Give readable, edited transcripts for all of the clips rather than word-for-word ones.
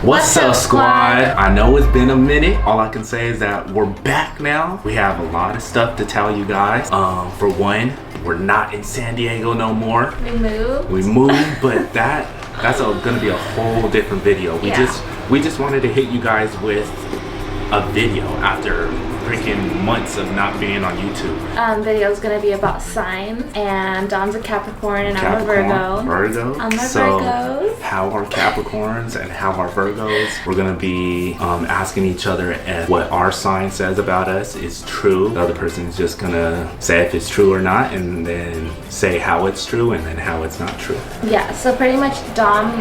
What's up, squad? I know it's been a minute. All I can say is that we're back now. We have a lot of stuff to tell you guys. For one, we're not in San Diego no more. We moved, but that's gonna be a whole different video. We just wanted to hit you guys with a video after freaking months of not being on YouTube. Video is gonna be about signs, and Dom's a Capricorn and I'm a Virgo. I'm a Virgo. How are Capricorns and how are Virgos? We're gonna be asking each other if what our sign says about us is true. The other person is just gonna say if it's true or not, and then say how it's true and then how it's not true. Yeah, so pretty much Dom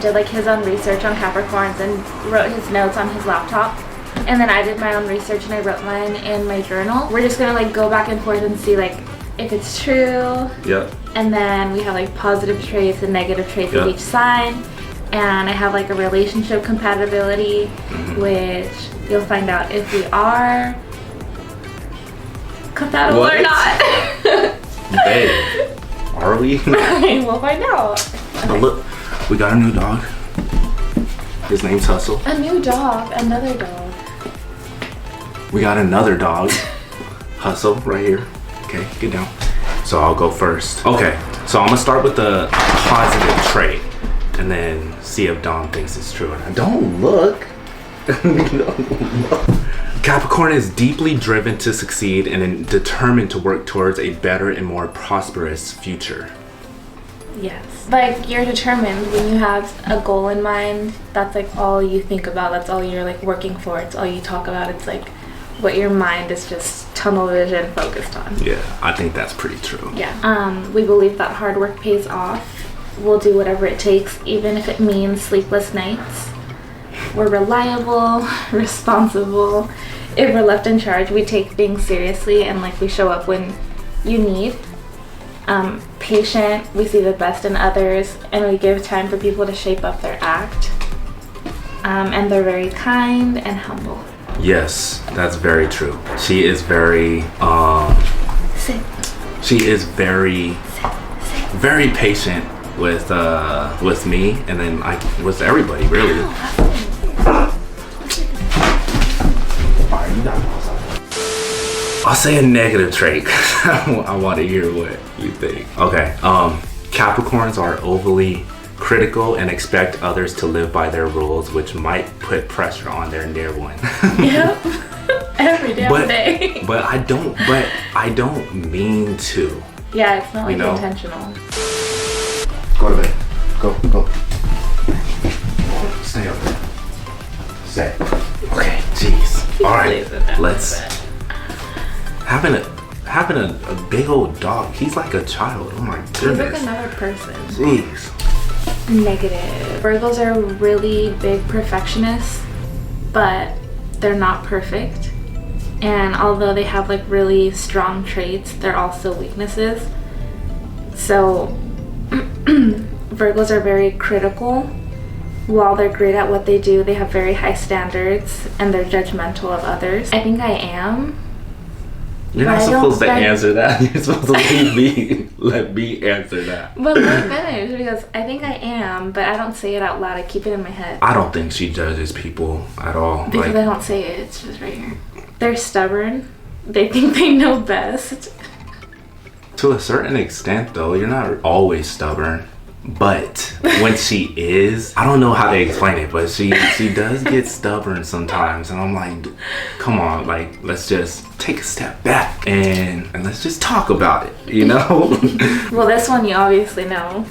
did like his own research on Capricorns and wrote his notes on his laptop. And then I did my own research and I wrote mine in my journal. We're just gonna like go back and forth and see like if it's true. Yep. And then we have like positive traits and negative traits of each sign. And I have like a relationship compatibility, which you'll find out if we are compatible or not. Babe, are we? We'll find out. Oh, look, we got a new dog. His name's Hustle. A new dog, another dog. We got another dog, Hustle, right here. Okay, get down. So I'll go first. Okay, so I'm gonna start with the positive trait and then see if Dom thinks it's true or not. Don't look. Don't look. Capricorn is deeply driven to succeed and determined to work towards a better and more prosperous future. Yes. Like, you're determined when you have a goal in mind. That's like all you think about. That's all you're like working for. It's all you talk about. It's like what your mind is just tunnel vision focused on. Yeah, I think that's pretty true. Yeah. We believe that hard work pays off. We'll do whatever it takes, even if it means sleepless nights. We're reliable, responsible. If we're left in charge, we take things seriously and like we show up when you need. Patient, we see the best in others, and we give time for people to shape up their act. And they're very kind and humble. Yes, that's very true. She is very very patient with me, and then with everybody, really. Alright, you got it. I'll say a negative trait. I want to hear what you think. Okay, Capricorns are overly critical and expect others to live by their rules, which might put pressure on their near one. Yep. Every damn day. But I don't mean to. Yeah, it's not like intentional. Go to bed. Go. Stay up there. Stay. Okay, jeez. Alright, let's. Having a big old dog, he's like a child. Oh my goodness. He's like another person. Jeez. Negative. Virgos are really big perfectionists, but they're not perfect. And although they have like really strong traits, they're also weaknesses. So Virgos are very critical. While they're great at what they do, they have very high standards and they're judgmental of others. I think I am. You're not supposed to answer that. You're supposed to let me answer that. But let me finish, because I think I am, but I don't say it out loud. I keep it in my head. I don't think she judges people at all. Because I don't say it. It's just right here. They're stubborn. They think they know best. To a certain extent, though, you're not always stubborn. But when she is, I don't know how to explain it, but she does get stubborn sometimes, and I'm like, come on, like, let's just take a step back and let's just talk about it, you know? Well, this one you obviously know.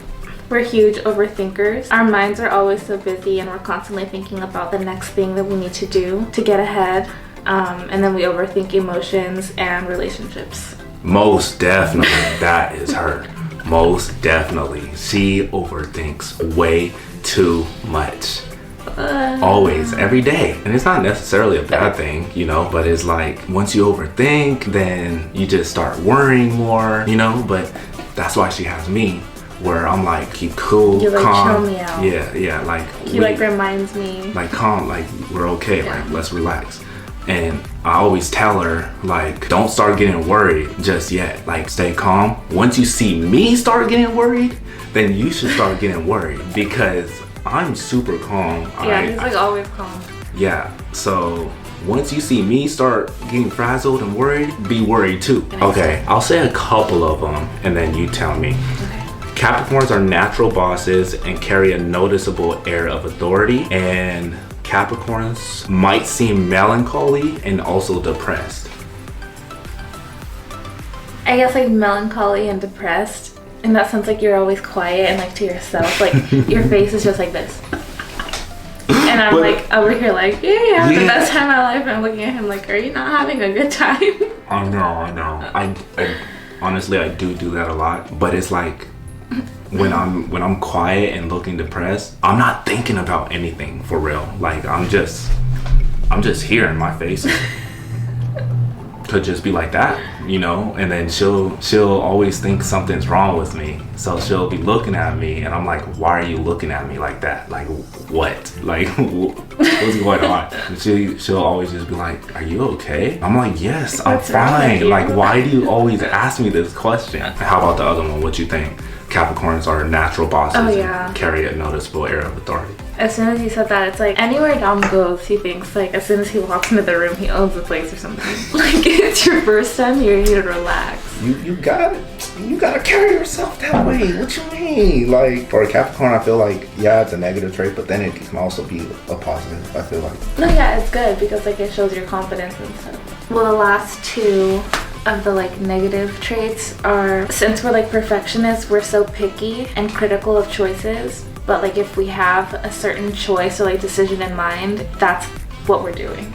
We're huge overthinkers. Our minds are always so busy and we're constantly thinking about the next thing that we need to do to get ahead. And then we overthink emotions and relationships. Most definitely, that is her. Most definitely. She overthinks way too much. Always, every day. And it's not necessarily a bad thing, you know, but it's like once you overthink, then you just start worrying more, you know, but that's why she has me, where I'm like, keep cool, you like calm. chill me out. Yeah, like he like reminds me. Like calm, like we're okay, like let's relax. And I always tell her, like, don't start getting worried just yet. Like, stay calm. Once you see me start getting worried, then you should start getting worried, because I'm super calm. Yeah, he's like always calm. Yeah, so once you see me start getting frazzled and worried, be worried too. Okay, I'll say a couple of them and then you tell me. Okay. Capricorns are natural bosses and carry a noticeable air of authority, and Capricorns might seem melancholy and also depressed. I guess like melancholy and depressed. In that sense, like you're always quiet and like to yourself. Like your face is just like this. And I'm like over here like, yeah, the best time of my life. And I'm looking at him like, are you not having a good time? I know. I honestly, I do that a lot. But it's like, when I'm quiet and looking depressed, I'm not thinking about anything for real. Like I'm just here, and my face could just be like that, you know. And then she'll always think something's wrong with me, so she'll be looking at me, and I'm like, why are you looking at me like that? Like what? Like what's going on? And she'll always just be like, are you okay? I'm like, yes, I'm fine. Like, why do you always ask me this question? How about the other one? What you think? Capricorns are natural bosses and carry a noticeable air of authority. As soon as he said that, it's like anywhere Dom goes, he thinks like as soon as he walks into the room, he owns the place or something. Like it's your first time here, you need to relax. You gotta carry yourself that way. What you mean? Like for a Capricorn, I feel like it's a negative trait, but then it can also be a positive. I feel like. No, yeah, it's good because like it shows your confidence and stuff. Well, the last two of the like negative traits are, since we're like perfectionists, we're so picky and critical of choices, but like if we have a certain choice or like decision in mind, that's what we're doing.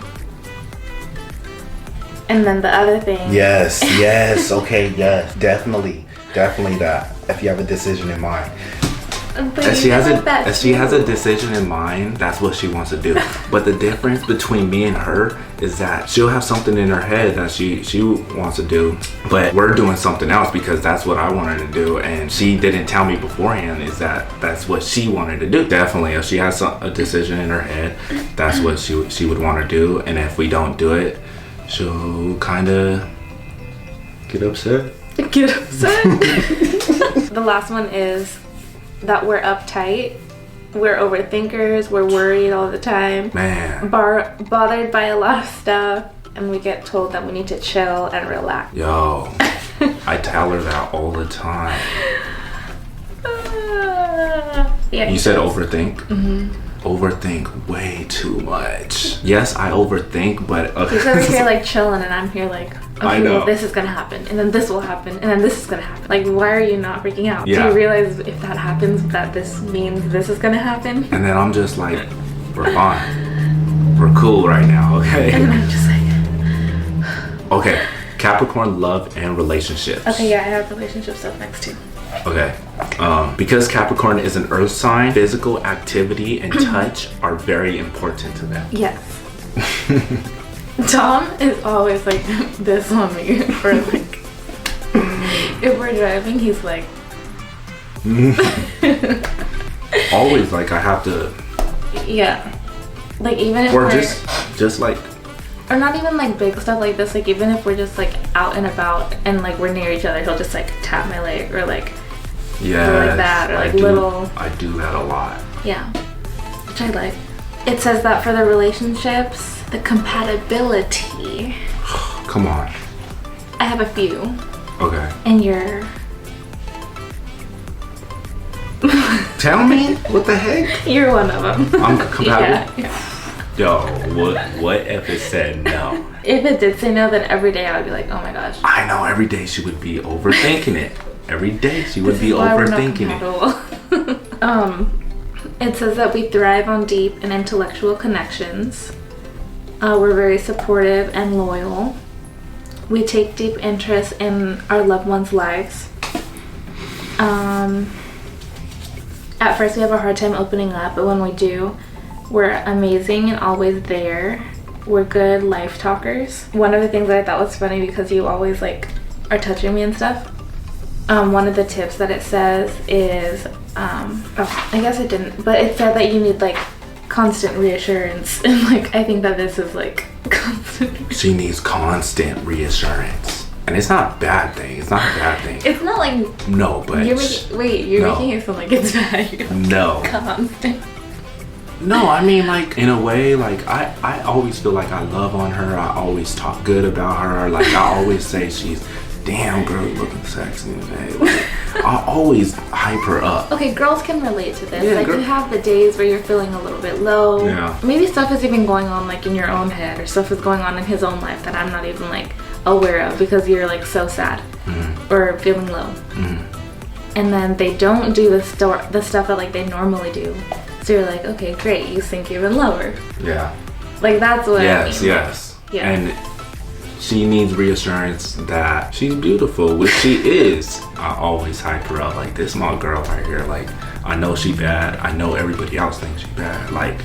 And then the other thing, yes, okay, yes, definitely that, if you have a decision in mind. If she has a decision in mind, that's what she wants to do. But the difference between me and her is that she'll have something in her head that she wants to do, but we're doing something else because that's what I wanted to do, and she didn't tell me beforehand is that that's what she wanted to do. Definitely, if she has a decision in her head, that's what she would want to do, and if we don't do it, she'll kind of get upset. The last one is that we're uptight, we're overthinkers, we're worried all the time, man, bothered by a lot of stuff, and we get told that we need to chill and relax. Yo, I tell her that all the time. Yeah. You said overthink? Mm-hmm. Overthink way too much. Yes, I overthink, but he's over here like chilling, and I'm here like, okay, well, this is gonna happen, and then this will happen, and then this is gonna happen. Like, why are you not freaking out? Yeah. Do you realize if that happens, that this means this is gonna happen? And then I'm just like, we're fine. We're cool right now, okay? And then I'm just like, okay, Capricorn love and relationships. Okay, yeah, I have relationship stuff next too. Okay, because Capricorn is an earth sign, physical activity and touch are very important to them. Yes. Tom is always like this on me for like, if we're driving, he's like. Always like I have to. Yeah. Like even if or we're. just like. Or not even like big stuff like this, like even if we're just like out and about and like we're near each other, he'll just like tap my leg or like. Yeah, like that, or like little. I do that a lot. Yeah, which I like. It says that for the relationships, the compatibility. Come on. I have a few. Okay. And you're. Tell me, what the heck? You're one of them. I'm compatible. Yeah. Yo, what if it said no? If it did say no, then every day I would be like, oh my gosh. I know every day she would be overthinking it. Every day she would be overthinking it. It says that we thrive on deep and intellectual connections. We're very supportive and loyal. We take deep interest in our loved ones' lives. At first we have a hard time opening up, but when we do, we're amazing and always there. We're good life talkers. One of the things that I thought was funny, because you always like are touching me and stuff. One of the tips that it says is, I guess it didn't, but it said that you need like constant reassurance, and like I think that this is like constant. She needs constant reassurance, and it's not a bad thing. It's not a bad thing. It's not like no, but you're making it sound like it's bad. No. Constant. No, I mean, like, in a way, like, I always feel like I love on her. I always talk good about her. Like, I always say she's, damn, girl, looking sexy today. Like, I always hype her up. Okay, girls can relate to this. Yeah, like, you have the days where you're feeling a little bit low. Yeah. Maybe stuff is even going on, like, in your own head, or stuff is going on in his own life that I'm not even, like, aware of because you're, like, so sad or feeling low. And then they don't do the stuff that, like, they normally do. So you're like, okay, great, you sink even lower. Yeah. Like, that's what I mean. Yes. Yeah. And she needs reassurance that she's beautiful, which she is. I always hype her up, like, this my girl right here. Like, I know she bad. I know everybody else thinks she bad. Like,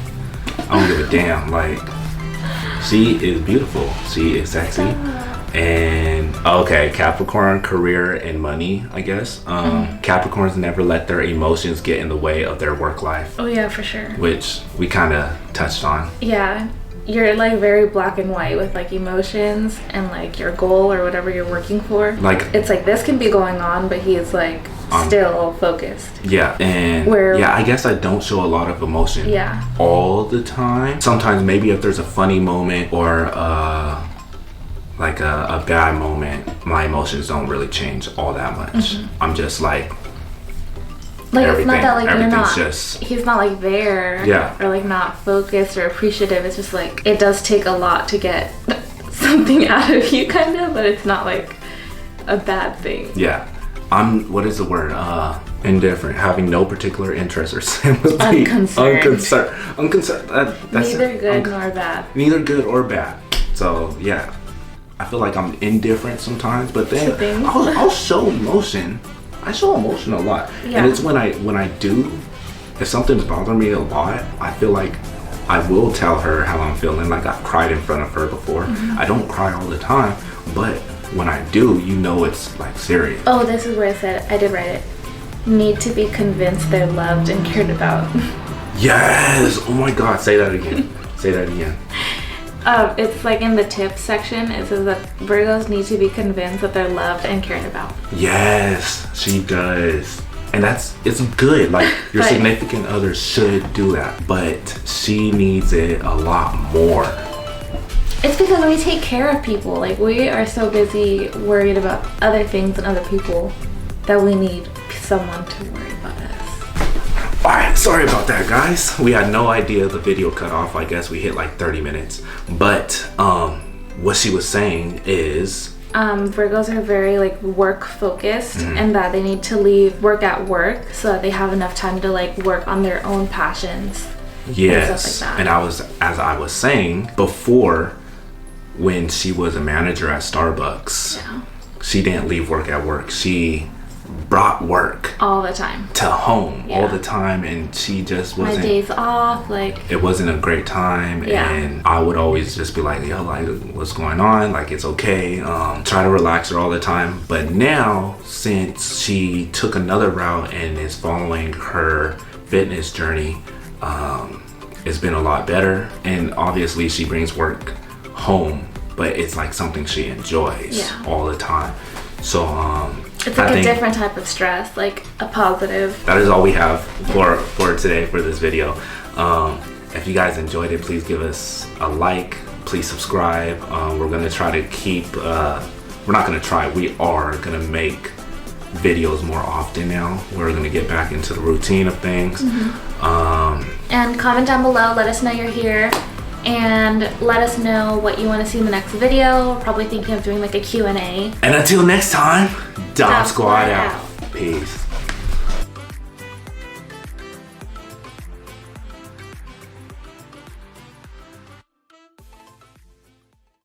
I don't give a damn. Like, she is beautiful. She is sexy. And okay, Capricorn, career and money, I guess. Capricorns never let their emotions get in the way of their work life. Oh yeah, for sure. Which we kind of touched on. Yeah, you're like very black and white with like emotions and like your goal or whatever you're working for. Like, it's like this can be going on, but he's like still focused. Yeah, and yeah, I guess I don't show a lot of emotion. Yeah. All the time. Sometimes maybe if there's a funny moment or like a bad moment, my emotions don't really change all that much. I'm just like it's not that like you're not just, he's not like there, or like not focused or appreciative. It's just like it does take a lot to get something out of you, kind of, but it's not like a bad thing. Yeah, I'm, what is the word, indifferent, having no particular interest or sympathy. Unconcerned. That's neither good nor bad. Neither good or bad. So yeah, I feel like I'm indifferent sometimes, but then I'll show emotion. I show emotion a lot, and it's when I do, if something's bothering me a lot, I feel like I will tell her how I'm feeling. Like, I've cried in front of her before. I don't cry all the time, but when I do, you know, it's like serious. Oh, this is where I said, I did write it. Need to be convinced they're loved and cared about. Yes. Oh my God. Say that again. Say that again. It's like in the tips section, it says that Virgos need to be convinced that they're loved and cared about. Yes, she does. And it's good. Like, your significant other should do that, but she needs it a lot more. It's because we take care of people. Like, we are so busy worried about other things and other people that we need someone to worry about us. Alright, sorry about that, guys. We had no idea the video cut off. I guess we hit like 30 minutes. But what she was saying is Virgos are very like work focused, and that they need to leave work at work so that they have enough time to like work on their own passions. Yes. And stuff like that. And as I was saying before, when she was a manager at Starbucks, she didn't leave work at work. She brought work all the time to home, all the time, and she just wasn't, my days off, like, it wasn't a great time. And I would always just be like, yo, like, what's going on? Like, it's okay. Try to relax her all the time. But now, since she took another route and is following her fitness journey, it's been a lot better. And obviously she brings work home, but it's like something she enjoys all the time. So it's like a different type of stress, like a positive. That is all we have for today, for this video. If you guys enjoyed it, please give us a like, please subscribe. We're gonna try to keep, we're not gonna try, we are gonna make videos more often now. We're gonna get back into the routine of things. And comment down below, let us know you're here, and let us know what you want to see in the next video. We're probably thinking of doing like a Q&A. And until next time, Dom Squad out. Peace.